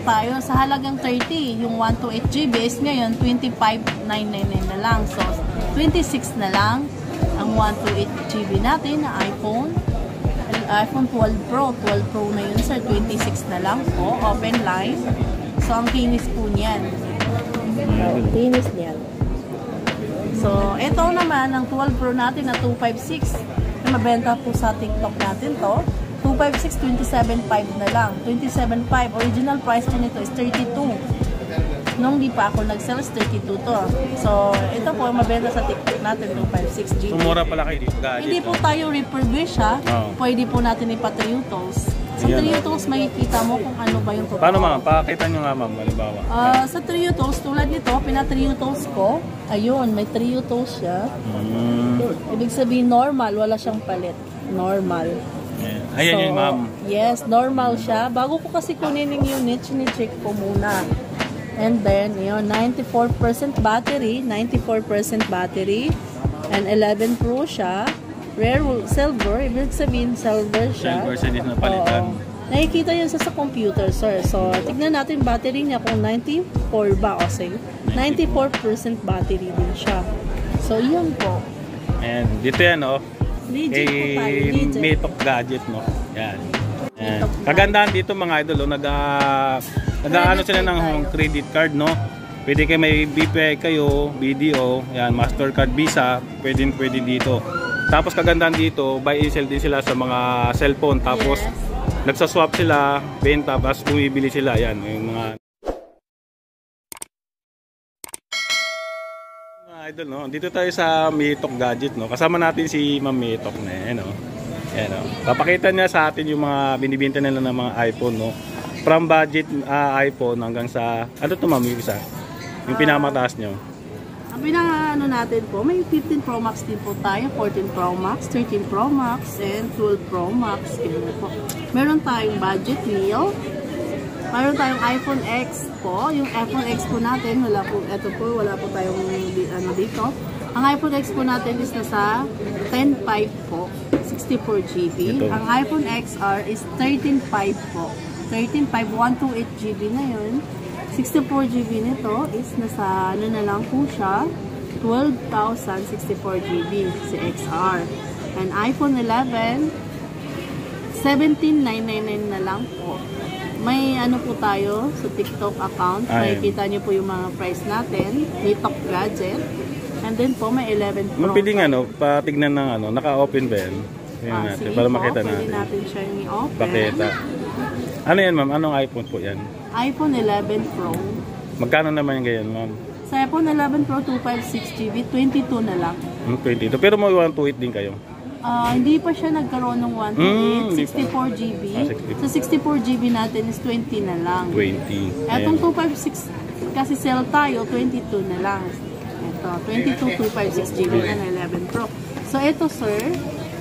tayo sa halagang 30. Yung 128 GB is ngayon 25,999 na lang. So, 26 na lang ang 128 GB natin na iPhone 12 Pro. 12 Pro na yun sir, 26 na lang po, open line. So, ang kinis po niyan. Kinis niyan. So, ito naman, ang 12 Pro natin na 256 na mabenta po sa TikTok natin to. 256, 27.5 na lang. 27.5. Original price din ito is 32. Nung di pa ako nag-sell is 32 to. So, ito po mabenta sa TikTok natin, 256 GB. Sumura pala kayo dito. Hindi po tayo refurbish ha. Pwede po natin ipa-3 tools. Sa 3 tools makikita mo kung ano ba yung totoo. Paano ma'am? Pakita nyo nga ma'am, halimbawa. Sa 3 tools, tulad nito, pina-3 tools ko. Ayun, may 3 tools siya. Ibig sabihin normal, wala siyang palit. Normal. Ayan yun ma'am. Yes, normal siya. Bago ko kasi kunin yung unit, sinicheck ko muna. And then, yun, 94% battery, 94% battery, and 11 Pro siya. Rare silver, ibig sabihin silver siya. Silver siya din na palitan. Nakikita yun sa computer, sir. So, tignan natin battery niya kung 94 ba o say 94% battery din siya. So, yun po. And dito yan, oh. Legit po tayo, legit. Mitok gadget, no? Yan. Kagandahan dito mga idol, oh, nag-aano sila ng credit card, no? Pwede kayo may BPI kayo, BDO, yan, Mastercard, Visa, pwede dito. Tapos kagandahan dito, buy and sell din sila sa mga cellphone. Tapos nagsaswap sila, benta, tapos bumibili sila, yan, yung mga idol, no? Dito tayo sa Mitok Gadget, no? Kasama natin si Ma'am Mitok na yan, no? Yan, no? Papakita niya sa atin yung mga binibenta nila ng mga iPhone, no? From budget iPhone hanggang sa ano to ma'am, yung isa? Yung pinamataas nyo? Ang pinaka-ano natin po, may 15 Pro Max din po tayo, 14 Pro Max, 13 Pro Max, and 12 Pro Max. Po. Meron tayong budget meal. Meron tayong iPhone X po. Yung iPhone X po natin, wala po, eto po, wala po tayong ano dito. Ang iPhone X po natin is nasa 10.5 po, 64 GB. Ang iPhone XR is 13.5 po. 13.5, 128 GB na yun. 64 GB nito is nasa ano na lang po siya, 12,064 GB si XR. And iPhone 11, 17,999 na lang po. May ano po tayo sa TikTok account. Makikita niyo po yung mga price natin. Mitok Gadget. And then po may 11 Pro. Mapiling ano, patignan ng ano, naka-open ba yan? Natin, para makita natin. Pwede natin siya yung i-open. Pakita. Ano yan ma'am? Anong iPhone po yan? iPhone 11 Pro. Magkano naman yung ganyan ma'am? Sa iPhone 11 Pro 256 GB, 22 na lang. 22. Pero may 128 din kayo? Hindi pa siya nagkaroon ng 128, 64 GB. Sa 64 GB natin is 20 na lang. 20. Etong 256, kasi sell tayo, 22 na lang. Ito, 22, 256 GB na 11 Pro. So, ito sir,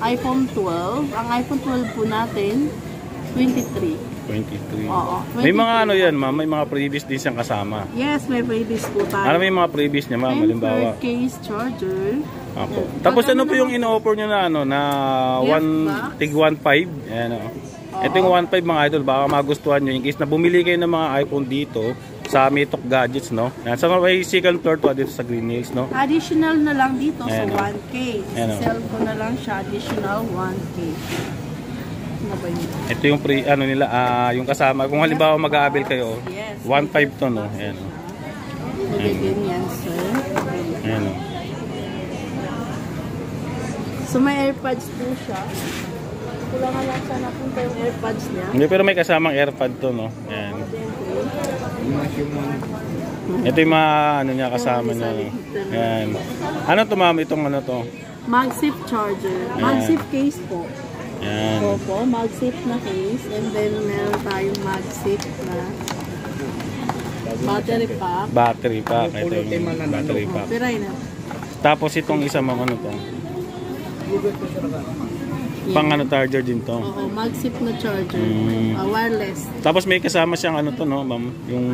iPhone 12. Ang iPhone 12 po natin, 23. 23. Oo. 23. May mga ano yan ma'am, may mga previous din siyang kasama. Yes, may previous po tayo. Ano may mga previous niya ma'am, halimbawa? case charger. Ako. Tapos ano po yung in-offer nyo na ano, na tig 1.5? Ayan o. Ito yung 1.5 mga idol, baka magustuhan nyo. In case na bumili kayo ng mga iPhone dito, sa Mitok Gadgets, no? Yan. Sa may second floor to, dito sa Green Hills, no? Additional na lang dito sa Ayan, 1K. Sell ko na lang siya, additional 1K. Ito yung ano nila, yung kasama. Kung halimbawa mag-aabil kayo, 1.5 to, no? Ayan o. Ganyan, sir. Ayan o. So may AirPods po siya. Kulangan lang sana punta yung AirPods niya. Hindi, pero may kasamang AirPod to, no? Ayan. Ito yung mga ano niya, kasama niya. Ayan. Ano to ma'am? Itong ano to? MagSafe charger. MagSafe case po. Ayan. Opo, MagSafe na case. And then meron tayong MagSafe na battery pack. Battery pack. Ito yung battery pack. Piray na. Tapos itong isa ma'am, ano to? Pang ano charger din to. Oo, MagSafe na charger. Wireless. Tapos may kasama siyang ano to, no, ma'am? Yung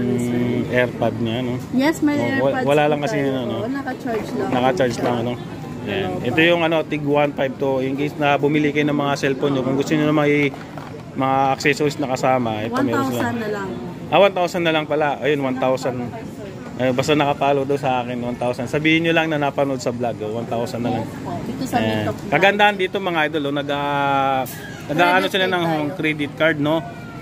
AirPod niya, no? Yes, may AirPods. Wala lang kasi yun, ano? Naka-charge lang. Naka-charge lang, ano? Yan. Ito yung ano, tig 1.5 to. In case na bumili kayo ng mga cellphone nyo, kung gusto nyo na may mga accessories na kasama. Ito meron sila. 1,000 na lang. 1,000 na lang pala. Ayun, 1,000. Basta nakapalo daw sa akin, 1,000. Sabihin nyo lang na napanood sa vlog, 1,000 na lang. Dito sa Meetup. Kagandahan dito mga idol, nag-ano sila ng credit card, no?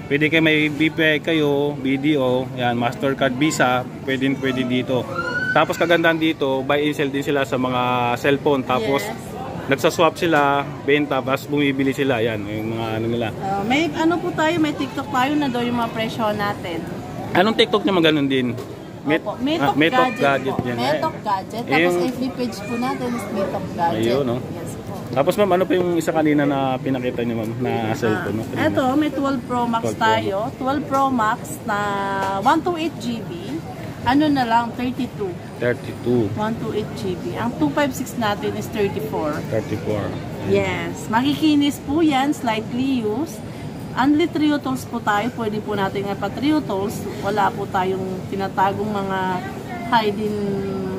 Pwede kayo may BPI kayo, BDO, yan, Mastercard, Visa, pwede dito. Tapos kagandahan dito, buy and sell din sila sa mga cellphone. Tapos nagsaswap sila, benta, tapos bumibili sila, yan, yung mga ano nila. May ano po tayo, may TikTok tayo na doon yung mga presyo natin. Anong TikTok nyo maganon din? Meetup Gadget po. Meetup Gadget. Tapos FB page po natin is Meetup Gadget. Ayun, no? Yes po. Tapos ma'am, ano pa yung isa kanina na pinakita niyo ma'am na cellphone? No? Ito, may 12 Pro Max 12 Pro. tayo. 12 Pro Max na 128 GB. Ano na lang, 32. 32. 128 GB. Ang 256 natin is 34. 34. Yes. Makikinis po yan, slightly used. Only trio tools po tayo. Pwede po natin nga pa trio tools. Wala po tayong tinatagong mga hiding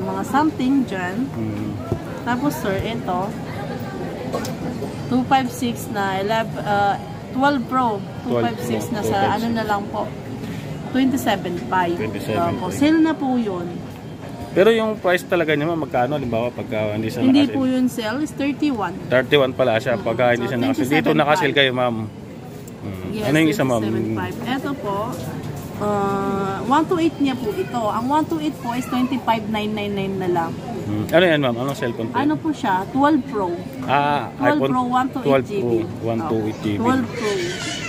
mga something dyan. Tapos sir, ito 256 na 12 Pro 256 na sa ano na lang po 27.5. Po. Sale na po yun. Pero yung price talaga niya ma'am, magkano? Halimbawa pagka hindi siya Hindi nakasil. po yun sale, is 31. 31 pala siya pagka hindi siya nakasil. Dito nakasil kayo ma'am. Yes, ano yung isa ma'am? 27.5. Ito po 128 niya po ito. Ang 128 po is 25,999 na lang. Ano yan ma'am? Anong cellphone po? Ano po siya? 12 Pro. 12 iPhone Pro 128 GB. 128 GB. 12 Pro.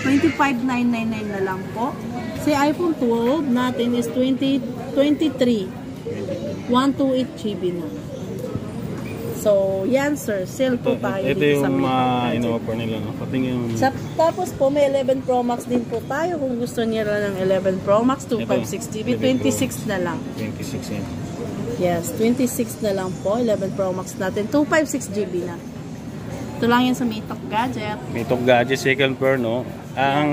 25,999 na lang po. Si iPhone 12 natin is 23. 128 GB na. So, yan sir. Sale po tayo ito dito sa yung Meetup in-offer nila. No? Patingin yung... Tapos po, may 11 Pro Max din po tayo. Kung gusto niya lang ng 11 Pro Max, 256 GB, 26 na lang. 26 yan. Yes, 26 na lang po. 11 Pro Max natin. 256 GB na. Ito lang yan sa Meetup Gadget. Meetup Gadget, second floor, no? Ang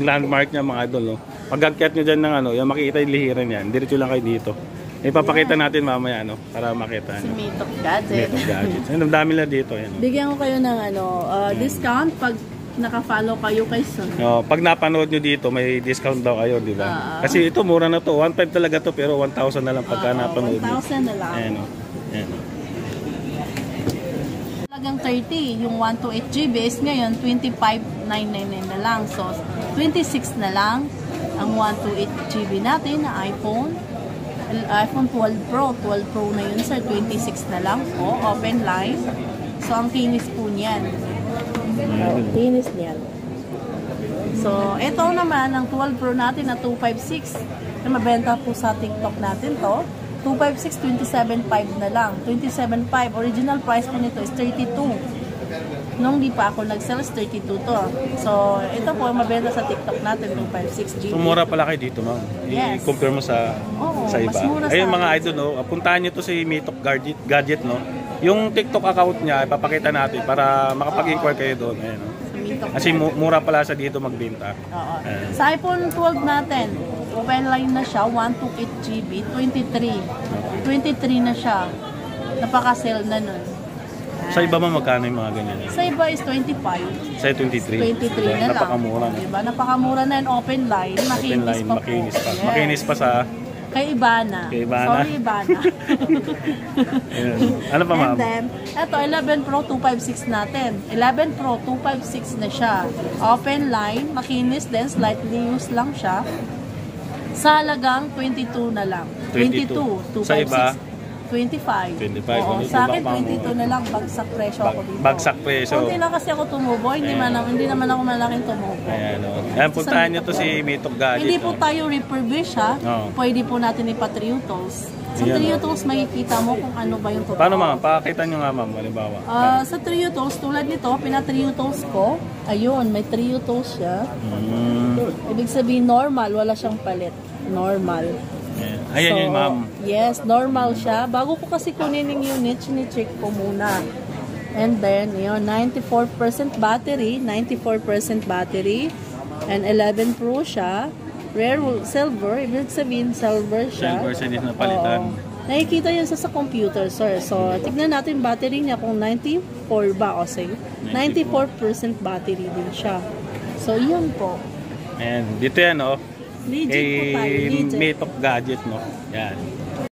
landmark niya mga idol, no? Pag-akyat nyo dyan ng ano, yung makikita yung lihiran yan. Diretso lang kayo dito. Ipapakita natin mamaya, no? Para makita. Sa Meetup Gadget. Meetup Gadget. Ang dami na dito. Yan, no? Bigyan ko kayo ng discount pag naka-follow kayo kay Son. No, pag napanood nyo dito, may discount daw kayo, di ba? Kasi ito, mura na to. 1.5 talaga to, pero 1,000 na lang pagka napanood nyo. 1,000 na lang. Ayan, no? Ayan, no? Talagang 30, yung 128 GB is ngayon 25,999 na lang. So, 26 na lang ang 128 GB natin na iPhone 12 Pro. 12 Pro na yun sir, 26 na lang po, open line. So, ang kinis po niyan. Kinis niyan. So, ito naman, ang 12 Pro natin na 256. Na mabenta po sa TikTok natin to. 256, 27.5 na lang. 27.5. Original price po nito is 32. Nung di pa ako nag-sell, 32 to. So, ito po, mabenta sa TikTok natin, 256 GB. So, mura pala kayo dito, ma'am. Yes. I-compare mo sa iba. mas mura Ayun sa mga atin. idol, no? Puntahan nyo to si Meetup Gadget, no? Yung TikTok account niya, ipapakita natin para makapag-inquire kayo doon. Ayun, no? Kasi mura pala sa dito magbenta. Sa iPhone 12 natin, open line na siya, 128 GB, 23. 23 na siya. Napaka-sell na nun. Sa iba mo magkano yung mga ganyan? Sa iba is 25. Sa 23. 23 na lang. Napakamura na. Diba? Napakamura na yung open line. Open line, makinis pa. Makinis pa sa... Kay Ibana. Kay Ibana. Sorry, Ibana. Ano pa, ma'am? And then, ito, 11 Pro 256 natin. 11 Pro 256 na siya. Open line, makinis din, slightly used lang siya. Sa halagang 22 na lang. 22. 256. Sa iba? 25. 25. Oo, sa akin 22 na lang, bagsak presyo ako dito. Bagsak presyo. Kunti lang kasi ako tumubo, hindi naman ako malaking tumubo. Ayan, o. Ayan, puntahan nyo to si Meetup Gadget. Hindi po tayo refurbish ha. Pwede po natin ipa-trio tools. Sa trio tools, makikita mo kung ano ba yung totoo. Paano ma'am? Pakita nyo nga ma'am, halimbawa. Sa trio tools, tulad nito, pina-trio tools ko. Ayun, may trio tools siya. Ibig sabihin normal, wala siyang palit. Normal. Ayan yun ma'am. Yes, normal siya. Bago ko kasi kunin yung unit, sini-check ko muna. And then, yun, 94% battery, 94% battery, and 11 Pro siya. Rare silver, ibig sabihin silver siya. Silver siya din na palitan. Nakikita yun sa computer, sir. So, tignan natin battery niya kung 94 ba o say. 94% battery din siya. So, yun po. And dito yan, oh. Legit po tayo. Kay Legit. Mate of Gadget, no? Yan.